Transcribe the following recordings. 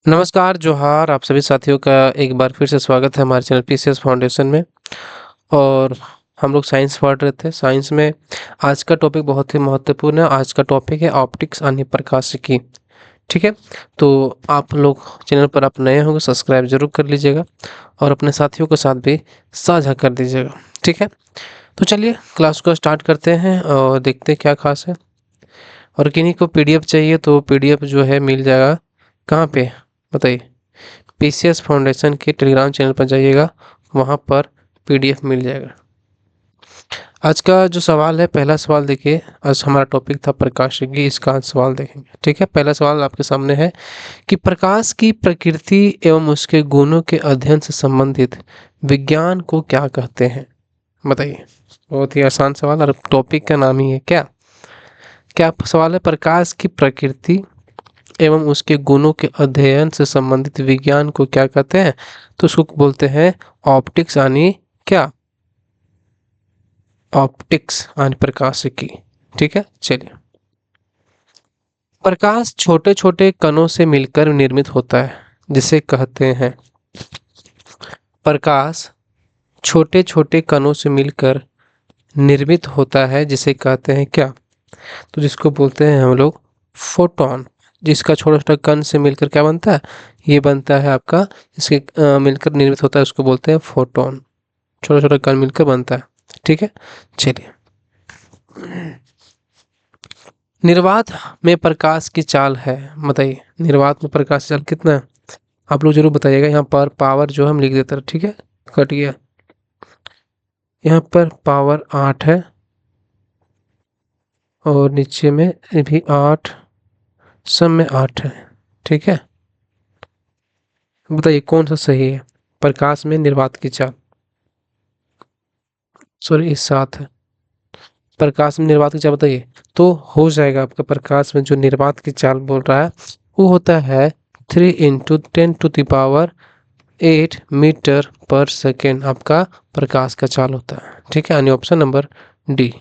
नमस्कार, जोहार आप सभी साथियों का एक बार फिर से स्वागत है हमारे चैनल पीसीएस फाउंडेशन में। और हम लोग साइंस पढ़ रहे थे। साइंस में आज का टॉपिक बहुत ही महत्वपूर्ण है। आज का टॉपिक है ऑप्टिक्स यानी प्रकाशिकी। ठीक है, तो आप लोग चैनल पर आप नए होंगे सब्सक्राइब जरूर कर लीजिएगा और अपने साथियों के साथ भी साझा कर दीजिएगा। ठीक है, तो चलिए क्लास को स्टार्ट करते हैं और देखते हैं क्या खास है। और किन्हीं को पीडीएफ चाहिए तो पीडीएफ जो है मिल जाएगा। कहाँ पे बताइए? पीसीएस फाउंडेशन के टेलीग्राम चैनल पर जाइएगा, वहाँ पर पीडीएफ मिल जाएगा। आज का जो सवाल है, पहला सवाल देखिए। आज हमारा टॉपिक था प्रकाशिकी, इसका आज सवाल देखेंगे। ठीक है, पहला सवाल आपके सामने है कि प्रकाश की प्रकृति एवं उसके गुणों के अध्ययन से संबंधित विज्ञान को क्या कहते हैं? बताइए। बहुत ही आसान सवाल और टॉपिक का नाम ही है क्या? क्या सवाल है? प्रकाश की प्रकृति एवं उसके गुणों के अध्ययन से संबंधित विज्ञान को क्या कहते हैं? तो उसको बोलते हैं ऑप्टिक्स यानी क्या? ऑप्टिक्स यानी प्रकाशिकी। ठीक है, चलिए। प्रकाश छोटे छोटे कणों से मिलकर निर्मित होता है, जिसे कहते हैं। प्रकाश छोटे छोटे कणों से मिलकर निर्मित होता है, जिसे कहते हैं क्या? तो जिसको बोलते हैं हम लोग फोटोन। जिसका छोटा छोटा कण से मिलकर क्या बनता है? ये बनता है आपका, इसके मिलकर निर्मित होता है, उसको बोलते हैं फोटोन। छोटा छोटा कण मिलकर बनता है। ठीक है, चलिए। निर्वात में प्रकाश की चाल है, बताइए। निर्वात में प्रकाश की चाल कितना है? आप लोग जरूर बताइएगा। यहाँ पर पावर जो हम लिख देते हैं। ठीक है, कट गया। यहाँ पर पावर 8 है और नीचे में भी 8, सब में 8 है। ठीक है, बताइए कौन सा सही है? प्रकाश में निर्वात की चाल, सॉरी इस 7 है। प्रकाश में निर्वात की चाल बताइए। तो हो जाएगा आपका, प्रकाश में जो निर्वात की चाल बोल रहा है वो होता है 3 × 10⁻8 मीटर पर सेकेंड। आपका प्रकाश का चाल होता है। ठीक है, यानी ऑप्शन नंबर डी।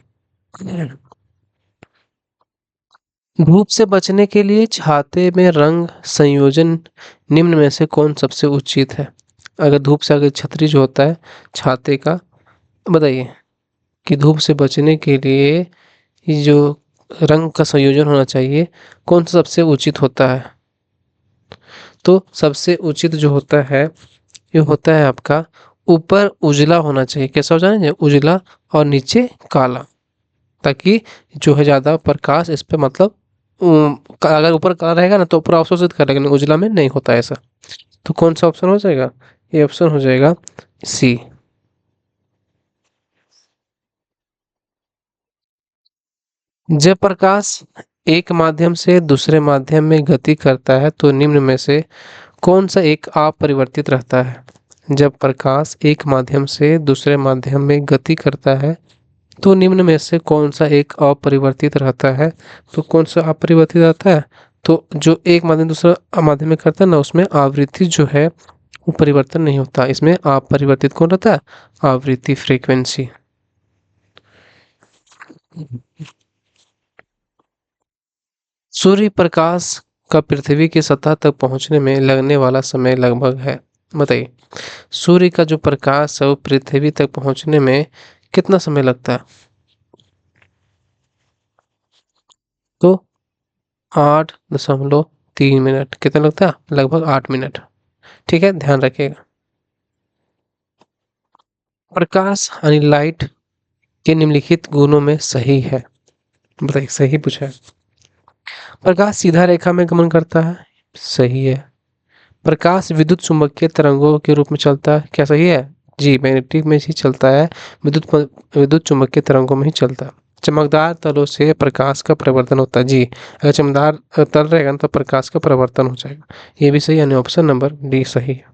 धूप से बचने के लिए छाते में रंग संयोजन निम्न में से कौन सबसे उचित है? अगर धूप से, अगर छतरी जो होता है छाते का, बताइए कि धूप से बचने के लिए ये जो रंग का संयोजन होना चाहिए, कौन सा सबसे उचित होता है? तो सबसे उचित जो होता है ये होता है आपका, ऊपर उजला होना चाहिए। कैसा हो जाए? उजला और नीचे काला, ताकि जो है ज्यादा प्रकाश इस पे, मतलब अगर ऊपर काला रहेगा ना तो ऊपर अवशोषित कर, लेकिन उजला में नहीं होता ऐसा। तो कौन सा ऑप्शन हो जाएगा? ये ऑप्शन हो जाएगा सी। जब प्रकाश एक माध्यम से दूसरे माध्यम में गति करता है तो निम्न में से कौन सा एक अपरिवर्तित रहता है? जब प्रकाश एक माध्यम से दूसरे माध्यम में गति करता है तो निम्न में से कौन सा एक अपरिवर्तित रहता है? तो कौन सा अपरिवर्तित रहता है? तो जो एक माध्यम दूसरा माध्यम में करता है ना, उसमें आवृत्ति जो है वो परिवर्तन नहीं होता। इसमें अपरिवर्तित कौन रहता है? आवृत्ति, फ्रीक्वेंसी। सूर्य प्रकाश का पृथ्वी की सतह तक पहुंचने में लगने वाला समय लगभग है, बताइए। सूर्य का जो प्रकाश है वो पृथ्वी तक पहुंचने में कितना समय लगता है? तो 8.3 मिनट। कितना लगता है? लगभग 8 मिनट। ठीक है, ध्यान रखिएगा। प्रकाश यानी लाइट के निम्नलिखित गुणों में सही है, बताइए। सही पूछा है। प्रकाश सीधा रेखा में गमन करता है, सही है। प्रकाश विद्युत चुम्बकीय तरंगों के रूप में चलता है, क्या सही है? जी, मैग्नेटिक में ही चलता है। विद्युत चुम्बकीय तरंगों में ही चलता है। चमकदार तलों से प्रकाश का परिवर्तन होता है, जी। अगर चमकदार तल रहेगा ना तो प्रकाश का परिवर्तन हो जाएगा। ये भी सही, यानी ऑप्शन नंबर डी सही है।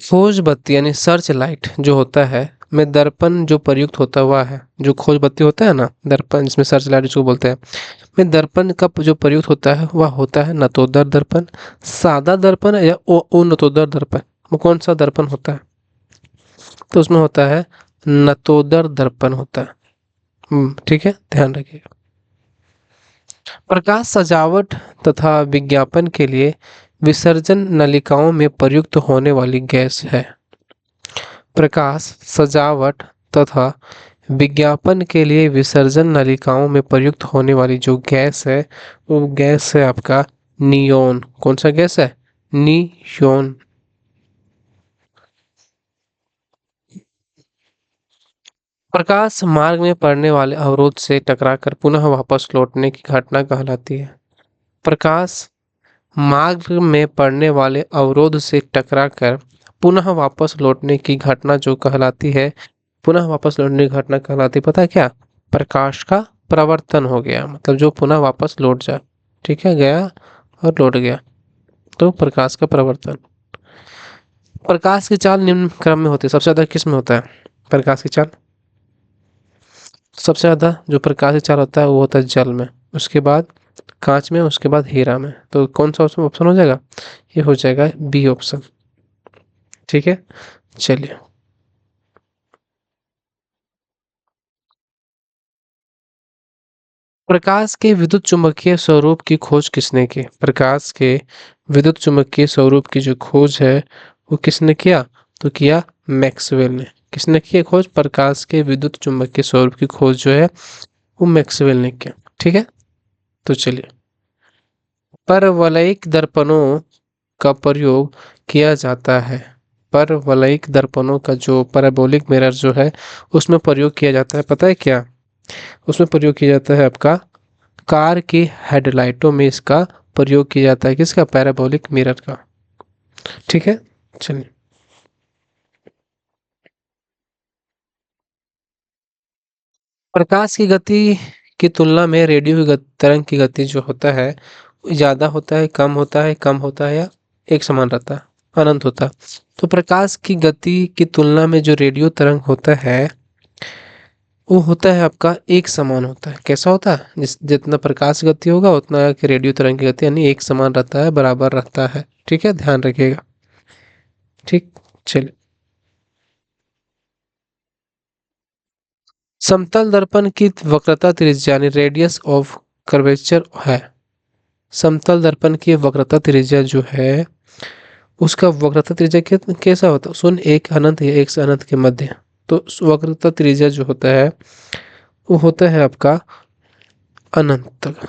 खोज बत्ती यानी सर्च लाइट जो होता है में दर्पण जो प्रयुक्त होता हुआ है, जो खोज बत्ती होता है ना, दर्पण जिसमें सर्च लाइट जिसको बोलते हैं, में दर्पण का जो प्रयुक्त होता है वह होता है नतोदर दर्पण, सादा दर्पण या ओ नतोदर दर्पण। वो कौन सा दर्पण होता है? तो उसमें होता है नतोदर दर्पण होता है। ठीक है, ध्यान रखिएगा। प्रकाश सजावट तथा विज्ञापन के लिए विसर्जन नलिकाओं में प्रयुक्त होने वाली गैस है। प्रकाश सजावट तथा विज्ञापन के लिए विसर्जन नलिकाओं में प्रयुक्त होने वाली जो गैस है वो गैस है आपका नियोन। कौन सा गैस है? नियोन। प्रकाश मार्ग में पड़ने वाले अवरोध से टकराकर पुनः वापस लौटने की घटना कहलाती है। प्रकाश मार्ग में पड़ने वाले अवरोध से टकराकर पुनः वापस लौटने की घटना जो कहलाती है, पुनः वापस लौटने की घटना कहलाती है, पता है क्या? प्रकाश का प्रवर्तन हो गया, मतलब जो पुनः वापस लौट जाए। ठीक है, गया और लौट गया, तो प्रकाश का प्रवर्तन। प्रकाश की चाल निम्न क्रम में होती है, सबसे ज्यादा किस में होता है प्रकाश की चाल? सबसे ज़्यादा जो प्रकाश की चाल होता है वो होता है जल में, उसके बाद कांच में, उसके बाद हीरा में। तो कौन सा उसमें ऑप्शन हो जाएगा? ये हो जाएगा बी ऑप्शन। ठीक है, चलिए। प्रकाश के विद्युत चुम्बकीय स्वरूप की खोज किसने की? प्रकाश के विद्युत चुम्बकीय स्वरूप की जो खोज है वो किसने किया? तो किया मैक्सवेल ने। किसने की खोज? प्रकाश के विद्युत चुम्बकीय स्वरूप की खोज जो है वो मैक्सवेल ने किया। ठीक है, तो चलिए। परवलयिक दर्पणों का प्रयोग किया जाता है। परवलयिक दर्पणों का जो पैराबोलिक मिरर जो है उसमें प्रयोग किया जाता है, पता है क्या? उसमें प्रयोग किया जाता है आपका कार की हेडलाइटों में इसका प्रयोग किया जाता है। किसका? पैराबोलिक मिरर का। ठीक है, चलिए। प्रकाश की गति की तुलना में रेडियो की तरंग की गति जो होता है ज्यादा होता है, कम होता है, कम होता है, या एक समान रहता है, अनंत होता है? तो प्रकाश की गति की तुलना में जो रेडियो तरंग होता है वो होता है आपका एक समान होता है। कैसा होता है? जितना प्रकाश गति होगा उतना कि रेडियो तरंग की गति यानी एक समान रहता है, बराबर रहता है। ठीक है, ध्यान रखिएगा। ठीक, चलिए। समतल दर्पण की वक्रता त्रिज्या यानी रेडियस ऑफ कर्वेचर है। समतल दर्पण की वक्रता त्रिज्या जो है उसका वक्रता त्रिज्या कैसा होता है? शून्य, एक, अनंत या एक से अनंत के मध्य। तो वक्रता त्रिज्या जो होता है वो होता है आपका अनंत तक।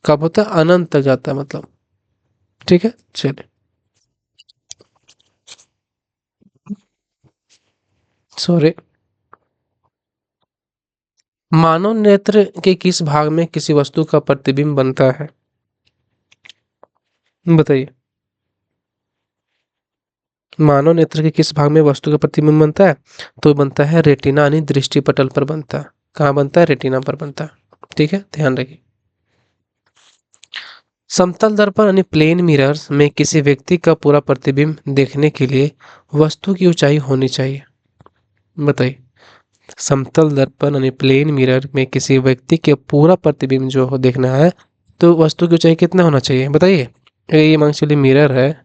कब होता है? अनंत तक जाता है मतलब। ठीक है, चलिए। सॉरी। मानव नेत्र के किस भाग में किसी वस्तु का प्रतिबिंब बनता है? बताइए। मानव नेत्र के किस भाग में वस्तु का प्रतिबिंब बनता है? तो बनता है रेटिना यानी दृष्टि पटल पर बनता है। कहाँ बनता है? रेटिना पर बनता है। ठीक है, ध्यान रखिए। समतल दर्पण यानी प्लेन मिरर्स में किसी व्यक्ति का पूरा प्रतिबिंब देखने के लिए वस्तु की ऊंचाई होनी चाहिए। बताइए। समतल दर्पण यानी प्लेन मिरर में किसी व्यक्ति के पूरा प्रतिबिंब जो हो देखना है तो वस्तु की ऊंचाई कितना होना चाहिए? बताइए। ये मान चलिए मिरर है,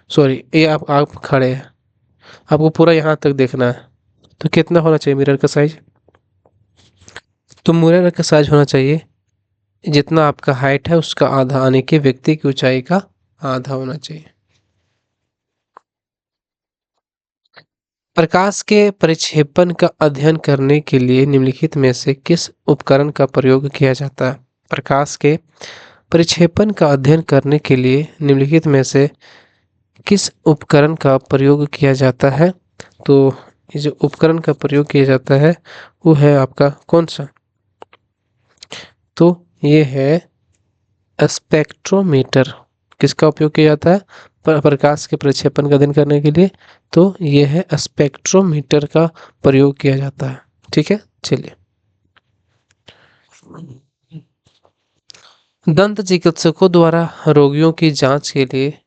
सॉरी ये आप खड़े हैं, आपको पूरा यहाँ तक देखना है, तो कितना होना चाहिए मिरर का साइज? तो मिरर का साइज होना चाहिए जितना आपका हाइट है उसका आधा, यानी कि व्यक्ति की ऊंचाई का आधा होना चाहिए। प्रकाश के परिक्षेपण का अध्ययन करने के लिए निम्नलिखित में से किस उपकरण का प्रयोग किया जाता है? प्रकाश के परिक्षेपण का अध्ययन करने के लिए निम्नलिखित में से किस उपकरण का प्रयोग किया जाता है? तो ये जो उपकरण का प्रयोग किया जाता है वो है आपका कौन सा? तो ये है स्पेक्ट्रोमीटर। किसका उपयोग किया जाता है प्रकाश के प्रक्षेपण का अध्ययन करने के लिए? तो ये है स्पेक्ट्रोमीटर का प्रयोग किया जाता है। ठीक है, चलिए। दंत चिकित्सकों द्वारा रोगियों की जांच के लिए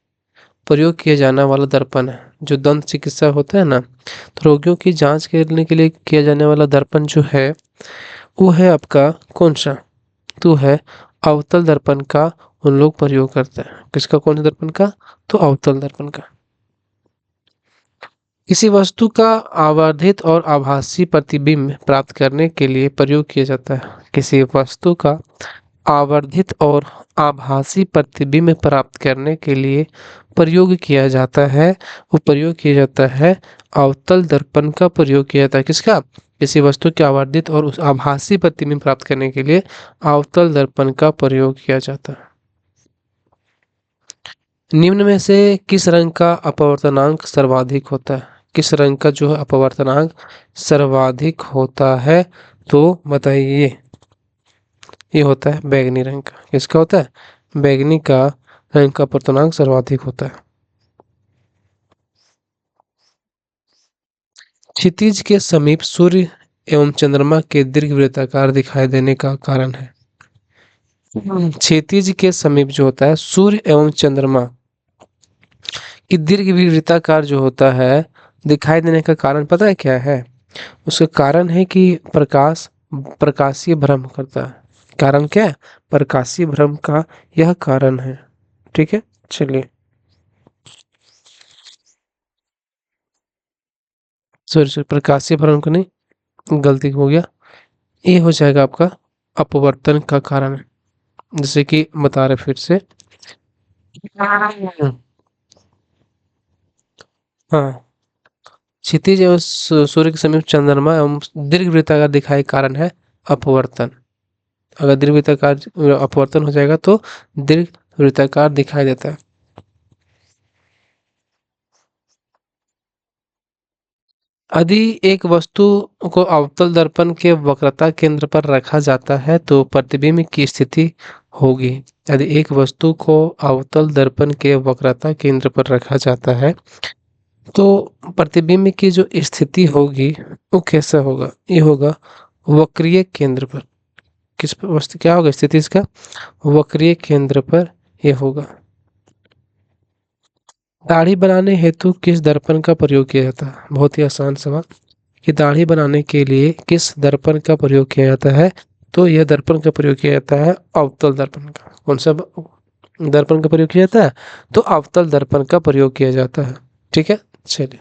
प्रयोग किया जाने वाला दर्पण है। जो दंत चिकित्सा होता है ना, तो रोगियों की जांच करने के लिए किया जाने वाला दर्पण जो है वो है आपका कौन सा? तो है अवतल दर्पण का उन लोग प्रयोग करते हैं। किसका? कौन सा दर्पण का? तो अवतल दर्पण का। किसी वस्तु का आवर्धित और आभासी प्रतिबिंब प्राप्त करने के लिए प्रयोग किया जाता है। किसी वस्तु का आवर्धित और आभासी प्रतिबिंब प्राप्त करने के लिए प्रयोग किया जाता है, वो प्रयोग किया जाता है अवतल दर्पण का प्रयोग किया जाता है। किसका? किसी वस्तु के आवर्धित और उस आभासी प्रतिबिंब प्राप्त करने के लिए अवतल दर्पण का प्रयोग किया जाता है। निम्न में से किस रंग का अपवर्तनांक सर्वाधिक होता है? किस रंग का जो है अपवर्तनांक सर्वाधिक होता है? तो बताइए। ये होता है बैंगनी रंग का। किसका होता है? बैंगनी का रंग का अपवर्तनांक सर्वाधिक होता है। क्षितिज के समीप सूर्य एवं चंद्रमा के दीर्घवृत्ताकार दिखाई देने का कारण है। क्षितिज के समीप जो होता है सूर्य एवं चंद्रमा की दीर्घवृत्ताकार जो होता है दिखाई देने का कारण पता है क्या है? उसका कारण है कि प्रकाश प्रकाशीय भ्रम करता है। कारण क्या है? प्रकाशीय भ्रम का यह कारण है। ठीक है, चलिए। सॉरी सॉरी, प्रकाशीय भ्रम का नहीं, गलती हो गया। ये हो जाएगा आपका अपवर्तन का कारण। जैसे कि बता रहे फिर से। हाँ, क्षितिज एवं सूर्य के समीप चंद्रमा एवं दीर्घवृत्ताकार दिखाई कारण है अपवर्तन। अगर दीर्घवृत्ताकार अपवर्तन हो जाएगा तो दीर्घवृत्ताकार दिखाई देता है। यदि एक वस्तु को अवतल दर्पण के वक्रता केंद्र पर रखा जाता है तो प्रतिबिंब की स्थिति होगी। यदि एक वस्तु को अवतल दर्पण के वक्रता केंद्र पर रखा जाता है तो प्रतिबिंब की जो स्थिति होगी वो कैसा होगा? ये होगा वक्रीय केंद्र पर। किस पर वस्तु क्या होगा स्थिति इसका? वक्रीय केंद्र पर ये होगा। दाढ़ी बनाने हेतु किस दर्पण का प्रयोग किया जाता है? बहुत ही आसान सवाल कि दाढ़ी बनाने के लिए किस दर्पण का प्रयोग किया जाता है? तो यह दर्पण का प्रयोग किया जाता है अवतल दर्पण का। कौन सा दर्पण का प्रयोग किया जाता है? तो अवतल दर्पण का प्रयोग किया जाता है। ठीक है, चलिए।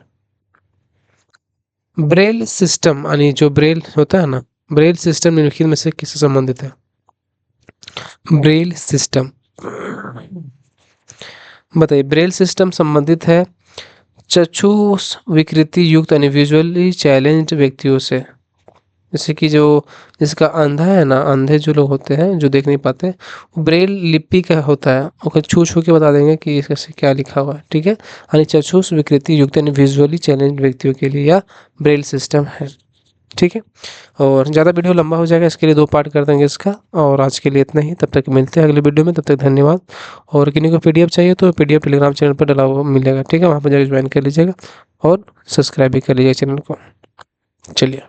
ब्रेल सिस्टम यानी जो ब्रेल होता है ना, ब्रेल सिस्टम निम्नलिखित में से किससे संबंधित है? ब्रेल सिस्टम बताइए। ब्रेल सिस्टम संबंधित है चक्षु विकृति युक्त यानी विजुअली चैलेंज्ड व्यक्तियों से। जैसे कि जो जिसका अंधा है ना, अंधे जो लोग होते हैं जो देख नहीं पाते, ब्रेल लिपि का होता है, वो छू छू के बता देंगे कि इससे क्या लिखा हुआ है। ठीक है, यानी चक्षु विकृति युक्त यानी विजुअली चैलेंज व्यक्तियों के लिए यह ब्रेल सिस्टम है। ठीक है, और ज़्यादा वीडियो लंबा हो जाएगा, इसके लिए 2 पार्ट कर देंगे इसका। और आज के लिए इतना ही, तब तक मिलते हैं अगले वीडियो में, तब तक धन्यवाद। और किन्हीं को पीडीएफ चाहिए तो पीडीएफ टेलीग्राम चैनल पर डला हुआ मिलेगा। ठीक है, वहाँ पर जाकर ज्वाइन कर लीजिएगा और सब्सक्राइब भी कर लीजिएगा चैनल को। चलिए।